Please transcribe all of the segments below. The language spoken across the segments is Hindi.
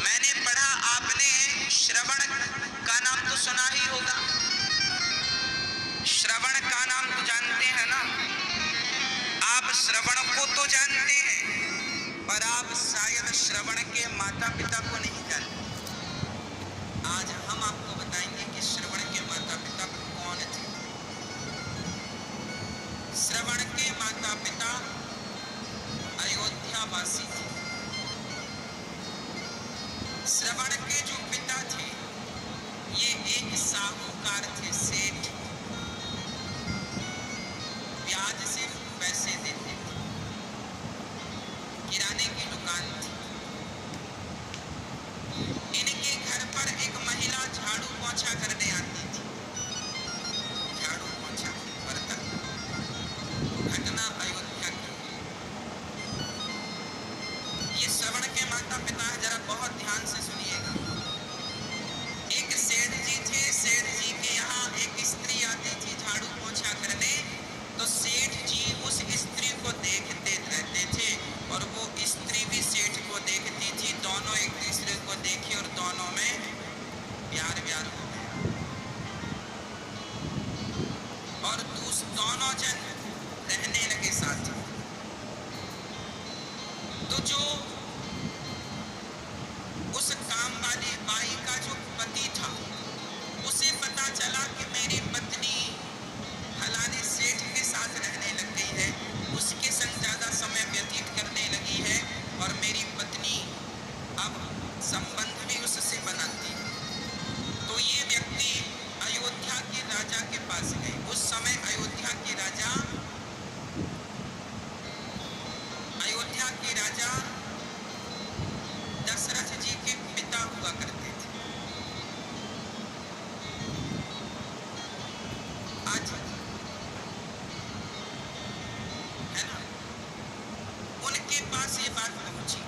मैंने पढ़ा, आपने श्रवण का नाम तो सुना ही होगा। श्रवण का नाम तो जानते हैं ना। आप श्रवण को तो जानते हैं, पर आप शायद श्रवण के माता पिता को नहीं जानते। आज हम आपको बताएंगे कि श्रवण के माता पिता कौन थे। श्रवण के माता पिता अयोध्यावासी थे। श्रवण के जो पिता थे ये एक साहूकार थे, सेठ। ब्याज से पैसे देते थे, किराने की दुकान थी। इनके घर पर एक महिला झाड़ू पोंछा करने आती थी। झाड़ू पोंछा बर्तन। घटना अयोध्या की। ये श्रवण के माता पिता है, जरा बहुत ध्यान से सुनिएगा। एक सेठ जी थे, सेठ जी के यहाँ एक स्त्री आती थी झाड़ू पोंछा करने। तो सेठ जी उस स्त्री को देखते रहते थे और वो स्त्री भी सेठ को देखती थी। दोनों एक दूसरे को देखी और दोनों में प्यार व्यार हो गया और दोनों जन रहने लगे साथ। तो जो उस काम वाली बाई का जो पति था उसे पता चला कि मेरी पत्नी फलाने सेठ के साथ रहने लग गई है, उसके संग ज्यादा समय व्यतीत करने लगी है और मेरी पत्नी अब संबंध भी उससे बनाती है। तो ये व्यक्ति अयोध्या के राजा के पास गए। उस समय अयोध्या के राजा दशरथ जी के पिता हुआ करते थे। आज है ना, उनके पास ये बात पहुंची।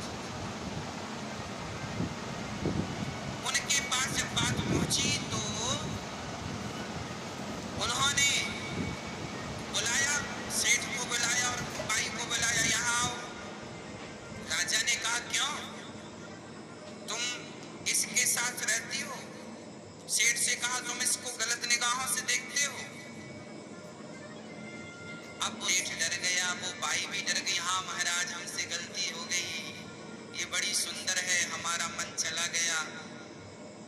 उनके पास जब बात पहुंची तो उन्होंने बुलाया, सेठ को बुलाया और बाई को बुलाया, यहाँ आओ। राजा ने कहा क्यों, तुम इसके साथ रहती हो? सेठ से कहा तुम इसको गलत निगाहों से देखते हो। अब सेठ डर गया, वो बाई भी डर गई। हाँ महाराज, हमसे गलती हो गई, ये बड़ी सुंदर है, हमारा मन चला गया।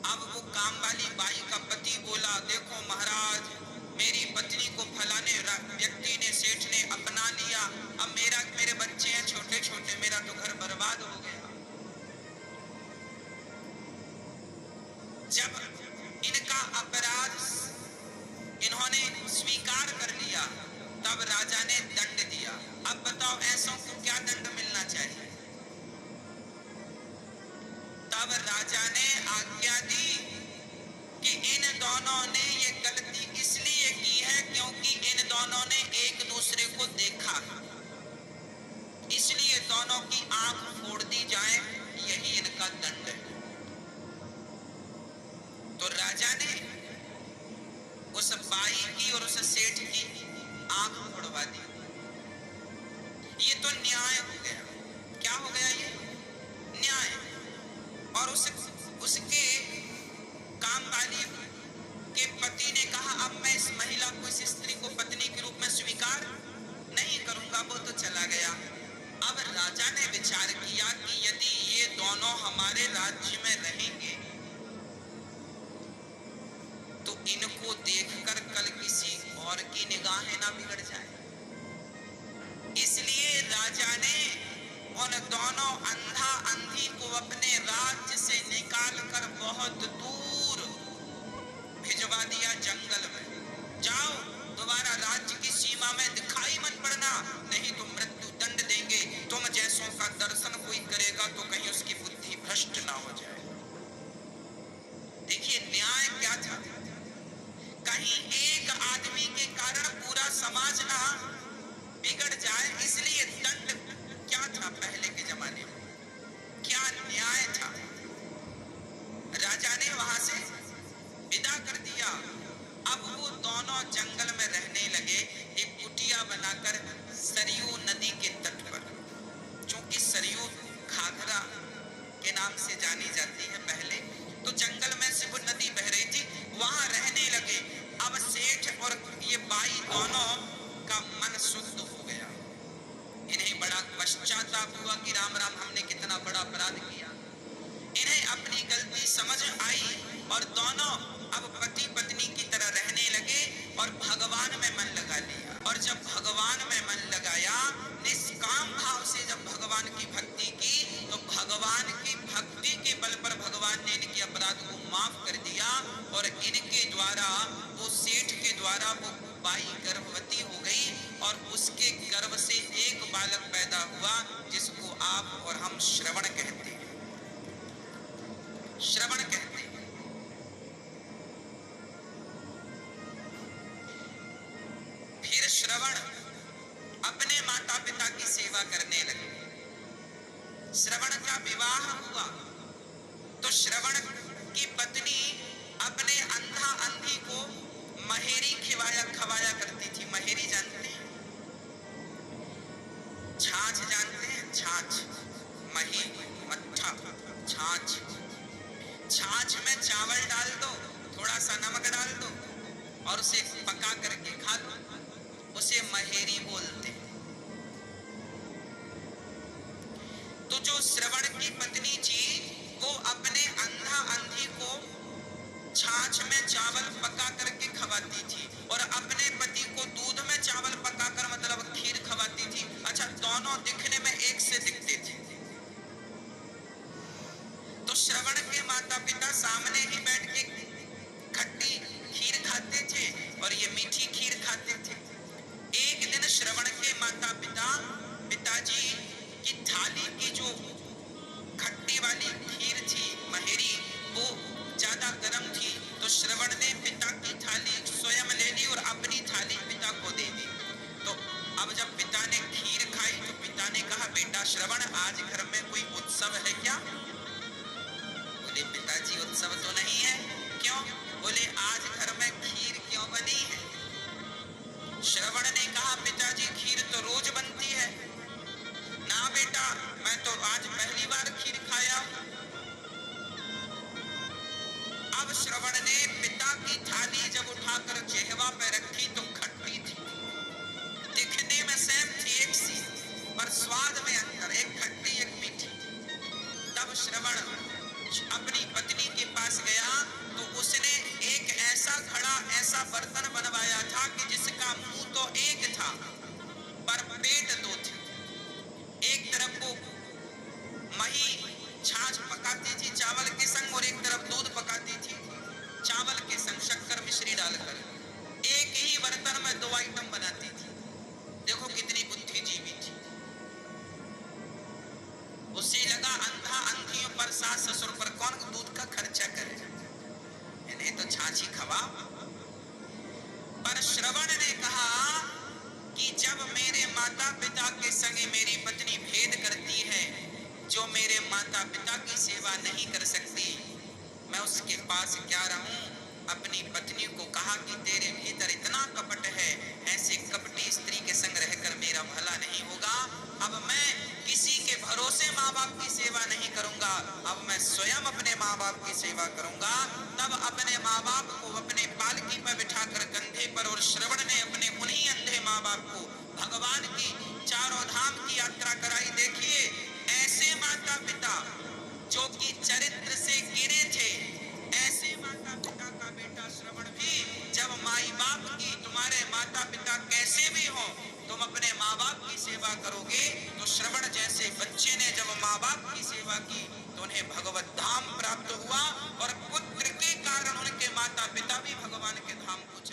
अब वो काम वाली बाई का पति बोला, देखो महाराज, मेरी पत्नी को फलाने व्यक्ति ने, सेठ ने अपना लिया। अब मेरे बच्चे हैं छोटे छोटे, मेरा तो घर बर्बाद हो गया। जब इनका अपराध इन्होंने स्वीकार कर लिया तब राजा ने दंड दिया। अब बताओ ऐसों को क्या दंड मिलना चाहिए? तब राजा ने आज्ञा दी कि इन दोनों ने ये गलती इसलिए की है क्योंकि इन दोनों ने एक दूसरे को देखा, इसलिए दोनों की आंख फोड़ दी जाए, यही इनका दंड है। तो राजा ने उस बाई की और उस सेठ की आंख फोड़वा दी। ये तो न्याय हो गया। क्या हो गया? ये न्याय। और उसके काम वाली के पति ने कहा अब मैं इस महिला को, इस स्त्री को पत्नी के रूप में स्वीकार नहीं करूंगा। वो तो चला गया। अब राजा ने विचार किया कि यदि ये दोनों हमारे राज्य में रहेंगे तो इनको देखकर कल किसी और की निगाहें ना बिगड़ जाए। इसलिए राजा ने उन दोनों अंधा अंधी को अपने राज्य से निकालकर बहुत दूर भिजवा दिया, जंगल में। जाओ, दोबारा राज्य की सीमा में दिखाई मत पड़ना, नहीं तो मृत्यु दंड देंगे। तुम जैसों का दर्शन कोई करेगा तो कहीं उसकी बुद्धि भ्रष्ट ना हो जाए। देखिए न्याय क्या था। कहीं एक आदमी के कारण पूरा समाज ना बिगड़ जाए, इसलिए दंड क्या था पहले के जमाने में, क्या न्याय था। राजा ने वहां से विदा कर दिया। अब वो दोनों जंगल में रहने लगे, एक कुटिया बनाकर सरयू नदी के तट पर। चूंकि सरयू घाघरा के नाम से जानी जाती है। पहले तो जंगल में सिर्फ नदी बह रही थी, वहां रहने लगे। अब सेठ और ये बाई दोनों का मन शुद्ध हो गया। इन्हें बड़ा पश्चाताप हुआ कि राम राम, हमने कितना बड़ा अपराध किया। इन्हें अपनी गलती समझ आई और दोनों अब पति पत्नी की तरह रहने लगे और भगवान में मन लगा लिया। और जब भगवान में मन लगाया, निष्काम भाव से जब भगवान की भक्ति की, तो भगवान की भक्ति के बल पर भगवान ने इनके अपराध को माफ कर दिया। और इनके द्वारा, वो सेठ के द्वारा, वो बाई गर्भवती हो गई और उसके गर्भ से एक बालक पैदा हुआ जिसको आप और हम श्रवण कहते हैं। श्रवण कहते हैं। फिर श्रवण अपने माता पिता की सेवा करने लगे। श्रवण का विवाह हुआ तो श्रवण की पत्नी अपने अंधा अंधी को महेरी खवाया करती थी। महेरी जानते हैं? छाछ जानते हैं? छाछ, मही, मट्ठा, छाछ। छाछ में चावल डाल दो, थोड़ा सा नमक डाल दो और उसे पका करके खा लो, उसे महेरी बोलते हैं। तो जो श्रवण की पत्नी थी, वो अपने अंधा अंधी को छाछ में चावल पका करके खवाती थी और अपने पति को दूध में चावल पकाकर, मतलब खीर खवाती थी। अच्छा, दोनों दिखने में एक से दिखते थे। तो श्रवण के माता पिता सामने ही बैठ के खट्टी खीर खाते थे और ये मीठी खीर खाते थे। एक दिन श्रवण के माता पिताजी की थाली की जो खट्टी वाली खीर थी, महेरी, वो ज्यादा गर्म थी। तो श्रवण ने पिता की थाली स्वयं ले ली और अपनी थाली पिता को दे दी। तो अब जब पिता ने खीर खाई तो पिता ने कहा, बेटा श्रवण, आज घर में कोई उत्सव है क्या? बोले, पिताजी उत्सव तो नहीं है। क्यों? बोले, आज घर में खीर क्यों बनी है? श्रवण ने कहा, पिताजी खीर तो रोज बनती है। ना बेटा, मैं तो आज पहली बार खीर खाया। अब श्रवण ने पिता की थाली जब उठाकर जेहवा पे रखी तो खट्टी थी। दिखने में सेम थी, एक सी, पर स्वाद में अंतर, एक खट्टी एक मीठी। तब श्रवण अपनी पत्नी के पास गया तो उसने एक ऐसा घड़ा, ऐसा बर्तन बनवाया था कि जिसका मुंह तो एक था पर पेट दो थे। एक तरफ वो मही छाछ पकाती थी चावल के संग और एक तरफ दूध पकाती थी चावल के संग, शक्कर मिश्री डालकर। एक ही बर्तन में दो आइटम बनाती थी। देखो कितनी बुद्धिजीवी थी। उसे लगा अंधा अंधियों पर, सास ससुर पर कौन दूध का खर्चा करे, इन्हें तो छाछी खवा। पर श्रवण ने कहा कि जब मेरे माता पिता के संगे मेरी पत्नी भेद करती है, जो मेरे माता पिता की सेवा नहीं कर सकती, मैं उसके पास क्या रहूं? अपनी पत्नी को कहा कि तेरे भीतर इतना कपट है, ऐसे कपटी स्त्री के संग रहकर मेरा भला नहीं होगा। अब मैं किसी के भरोसे माँ बाप की सेवा नहीं करूंगा, अब मैं स्वयं अपने माँ बाप की सेवा करूंगा। तब अपने माँ बाप को अपने पालकी पर बिठाकर कंधे पर, और श्रवण ने अपने उन्हीं अंधे माँ बाप को भगवान की चारों धाम की यात्रा कराई। देखिए, ऐसे माता पिता जो कि चरित्र से गिरे थे, ऐसे माता पिता का बेटा श्रवण भी जब माई बाप की, तुम्हारे माता पिता कैसे भी हो, तुम अपने माँ बाप की सेवा करोगे। तो श्रवण जैसे बच्चे ने जब माँ बाप की सेवा की तो उन्हें भगवत धाम प्राप्त हुआ और पुत्र के कारण उनके माता पिता भी भगवान के धाम को